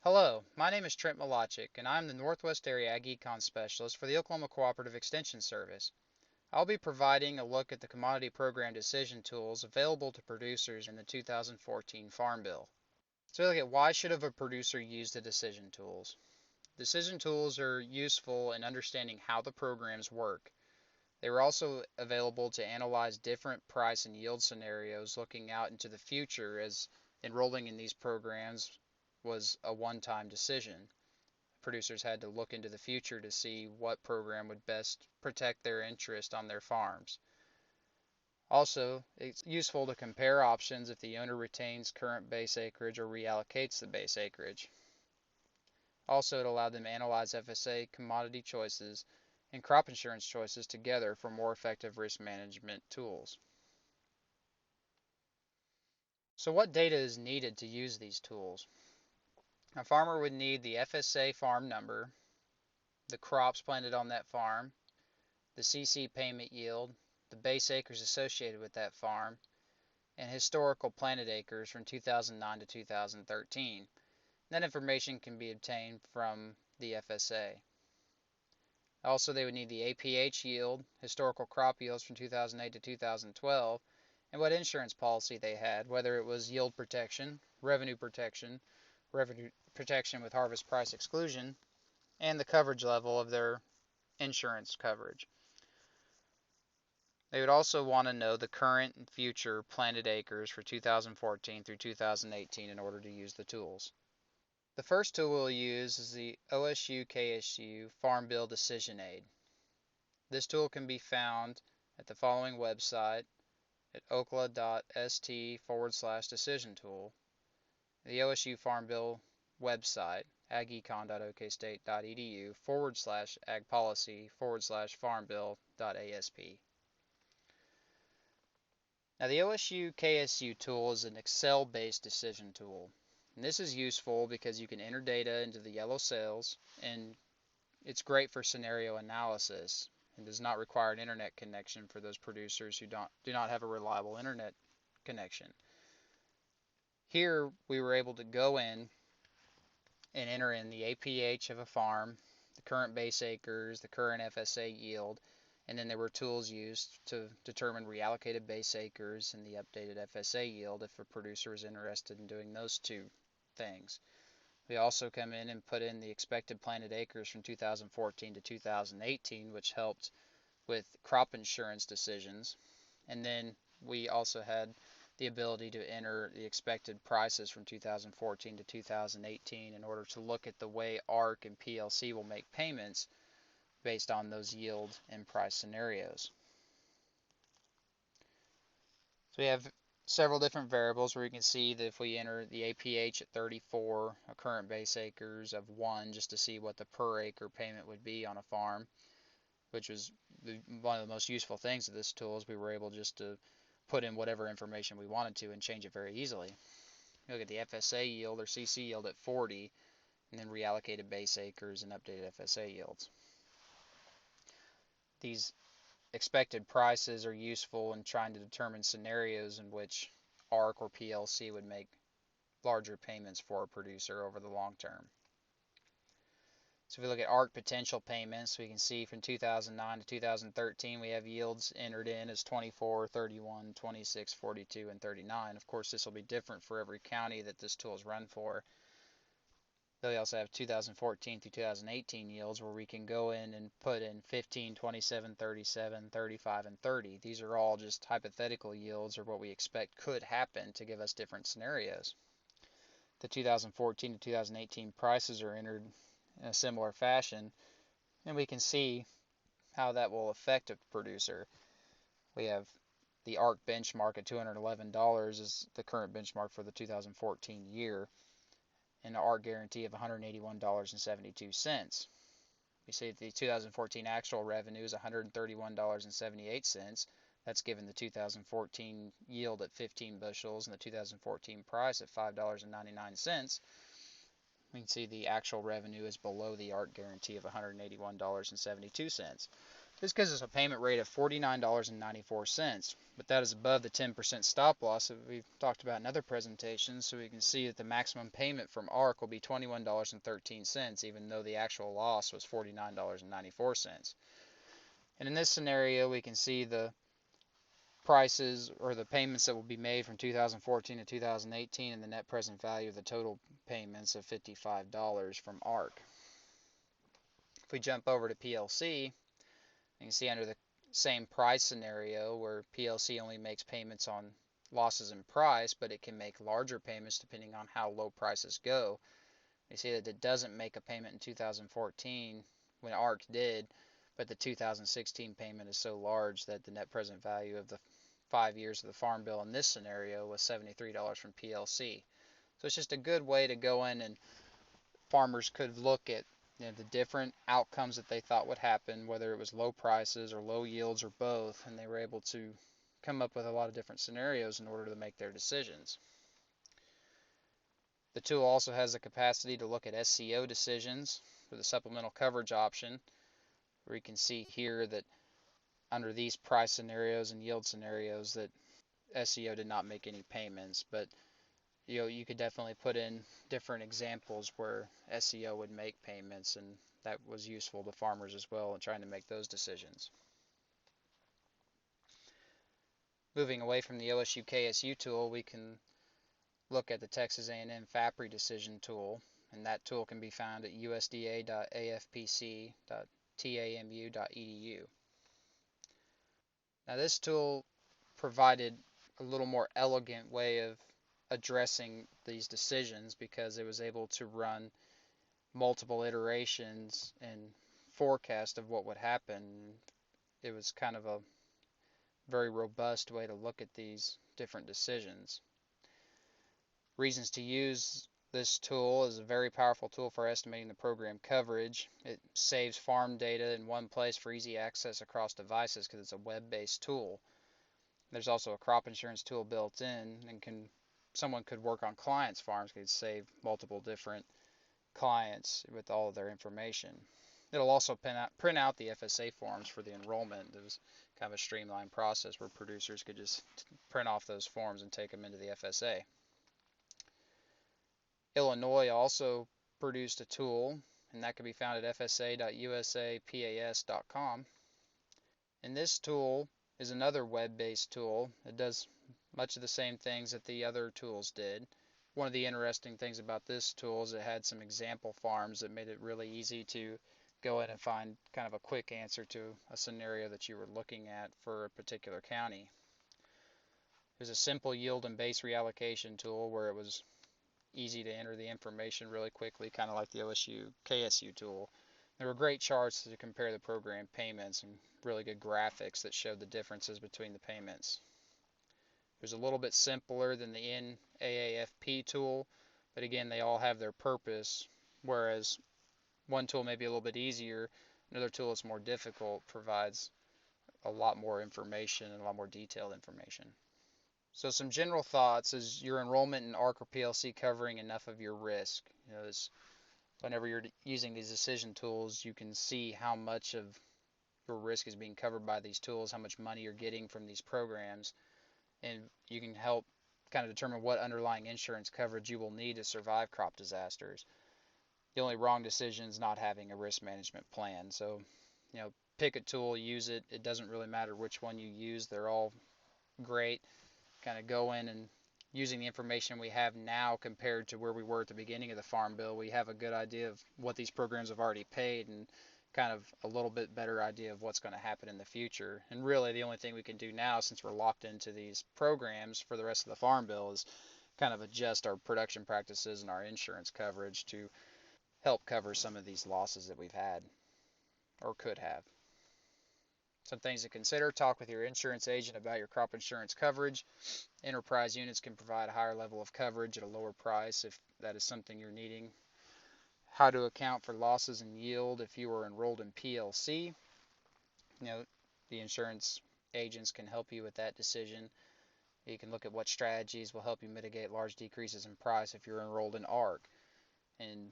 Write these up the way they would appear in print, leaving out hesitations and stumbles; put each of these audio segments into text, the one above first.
Hello, my name is Trent Malachik, and I am the Northwest Area Ag Econ Specialist for the Oklahoma Cooperative Extension Service. I'll be providing a look at the Commodity Program Decision Tools available to producers in the 2014 Farm Bill. So we look at why should a producer use the decision tools. Decision tools are useful in understanding how the programs work. They were also available to analyze different price and yield scenarios looking out into the future, as enrolling in these programs was a one-time decision. Producers had to look into the future to see what program would best protect their interest on their farms. Also, it's useful to compare options if the owner retains current base acreage or reallocates the base acreage. Also, it allowed them to analyze FSA commodity choices and crop insurance choices together for more effective risk management tools. So what data is needed to use these tools? A farmer would need the FSA farm number, the crops planted on that farm, the CC payment yield, the base acres associated with that farm, and historical planted acres from 2009 to 2013. That information can be obtained from the FSA. Also, they would need the APH yield, historical crop yields from 2008 to 2012, and what insurance policy they had, whether it was yield protection, revenue protection with harvest price exclusion, and the coverage level of their insurance coverage. They would also want to know the current and future planted acres for 2014 through 2018 in order to use the tools. The first tool we'll use is the OSU-KSU Farm Bill Decision Aid. This tool can be found at the following website at okla.st/decision tool, the OSU Farm Bill website, agecon.okstate.edu/agpolicy/farmbill.asp. Now, the OSU-KSU tool is an Excel-based decision tool. And this is useful because you can enter data into the yellow cells, and it's great for scenario analysis. It does not require an internet connection for those producers who do not have a reliable internet connection. Here, we were able to go in and enter in the APH of a farm, the current base acres, the current FSA yield, and then there were tools used to determine reallocated base acres and the updated FSA yield if a producer was interested in doing those two things. We also come in and put in the expected planted acres from 2014 to 2018, which helped with crop insurance decisions. And then we also had the ability to enter the expected prices from 2014 to 2018 in order to look at the way ARC and PLC will make payments based on those yield and price scenarios. So we have several different variables where you can see that if we enter the APH at 34, a current base acres of 1, just to see what the per acre payment would be on a farm, which was one of the most useful things of this tool, is we were able just to put in whatever information we wanted to and change it very easily. You look at the FSA yield or CC yield at 40, and then reallocated base acres and updated FSA yields. These expected prices are useful in trying to determine scenarios in which ARC or PLC would make larger payments for a producer over the long term. So if we look at ARC potential payments, we can see from 2009 to 2013 we have yields entered in as 24, 31, 26, 42, and 39. Of course, this will be different for every county that this tool is run for. We also have 2014 through 2018 yields where we can go in and put in 15, 27, 37, 35, and 30. These are all just hypothetical yields or what we expect could happen to give us different scenarios. The 2014 to 2018 prices are entered in a similar fashion, and we can see how that will affect a producer. We have the ARC benchmark at $211 is the current benchmark for the 2014 year, and an ARC guarantee of $181.72. We see the 2014 actual revenue is $131.78. That's given the 2014 yield at 15 bushels and the 2014 price at $5.99. We can see the actual revenue is below the ARC guarantee of $181.72. This gives us a payment rate of $49.94, but that is above the 10% stop loss that we've talked about in other presentations, so we can see that the maximum payment from ARC will be $21.13, even though the actual loss was $49.94. And in this scenario, we can see the prices or the payments that will be made from 2014 to 2018 and the net present value of the total payments of $55 from ARC. If we jump over to PLC, you can see under the same price scenario where PLC only makes payments on losses in price, but it can make larger payments depending on how low prices go. You see that it doesn't make a payment in 2014 when ARC did, but the 2016 payment is so large that the net present value of the 5 years of the Farm Bill in this scenario was $73 from PLC. So it's just a good way to go in, and farmers could look at the different outcomes that they thought would happen, whether it was low prices or low yields or both, and they were able to come up with a lot of different scenarios in order to make their decisions. The tool also has the capacity to look at SCO decisions for the supplemental coverage option, where you can see here that under these price scenarios and yield scenarios that SCO did not make any payments, but you could definitely put in different examples where SCO would make payments, and that was useful to farmers as well in trying to make those decisions. Moving away from the OSU KSU tool, we can look at the Texas A&M FAPRI decision tool, and that tool can be found at usda.afpc.tamu.edu. Now this tool provided a little more elegant way of addressing these decisions because it was able to run multiple iterations and forecast of what would happen. It was kind of a very robust way to look at these different decisions. Reasons to use this tool is a very powerful tool for estimating the program coverage. It saves farm data in one place for easy access across devices because it's a web-based tool. There's also a crop insurance tool built in, and someone could work on clients' farms, could save multiple different clients with all of their information. It'll also print out the FSA forms for the enrollment. It was kind of a streamlined process where producers could just print off those forms and take them into the FSA. Illinois also produced a tool, and that can be found at fsa.usapas.com. And this tool is another web-based tool. It does much of the same things that the other tools did. One of the interesting things about this tool is it had some example farms that made it really easy to go in and find kind of a quick answer to a scenario that you were looking at for a particular county. There's a simple yield and base reallocation tool where it was easy to enter the information really quickly, kind of like the OSU KSU tool. There were great charts to compare the program payments and really good graphics that showed the differences between the payments. It was a little bit simpler than the NAAFP tool, but again, they all have their purpose, whereas one tool may be a little bit easier, another tool is more difficult, provides a lot more information and a lot more detailed information. So some general thoughts: is your enrollment in ARC or PLC covering enough of your risk? Whenever you're using these decision tools, you can see how much of your risk is being covered by these tools, how much money you're getting from these programs, and you can help kind of determine what underlying insurance coverage you will need to survive crop disasters. The only wrong decision is not having a risk management plan. So, pick a tool, use it. It doesn't really matter which one you use. They're all great. Kind of go in and using the information we have now compared to where we were at the beginning of the Farm Bill, we have a good idea of what these programs have already paid and kind of a little bit better idea of what's going to happen in the future. And really the only thing we can do now, since we're locked into these programs for the rest of the Farm Bill, is kind of adjust our production practices and our insurance coverage to help cover some of these losses that we've had or could have. Some things to consider: talk with your insurance agent about your crop insurance coverage. Enterprise units can provide a higher level of coverage at a lower price if that is something you're needing. How to account for losses in yield if you are enrolled in PLC. The insurance agents can help you with that decision. You can look at what strategies will help you mitigate large decreases in price if you're enrolled in ARC. And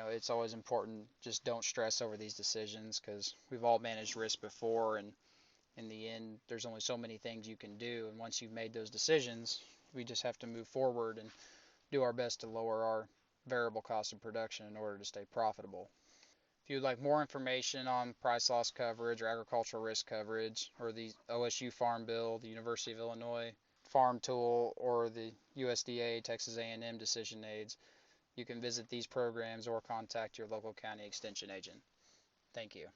It's always important. Just don't stress over these decisions because we've all managed risk before, and in the end, there's only so many things you can do. And once you've made those decisions, we just have to move forward and do our best to lower our variable cost of production in order to stay profitable. If you'd like more information on price loss coverage or agricultural risk coverage, or the OSU Farm Bill, the University of Illinois Farm Tool, or the USDA Texas A&M decision aids, you can visit these programs or contact your local county extension agent. Thank you.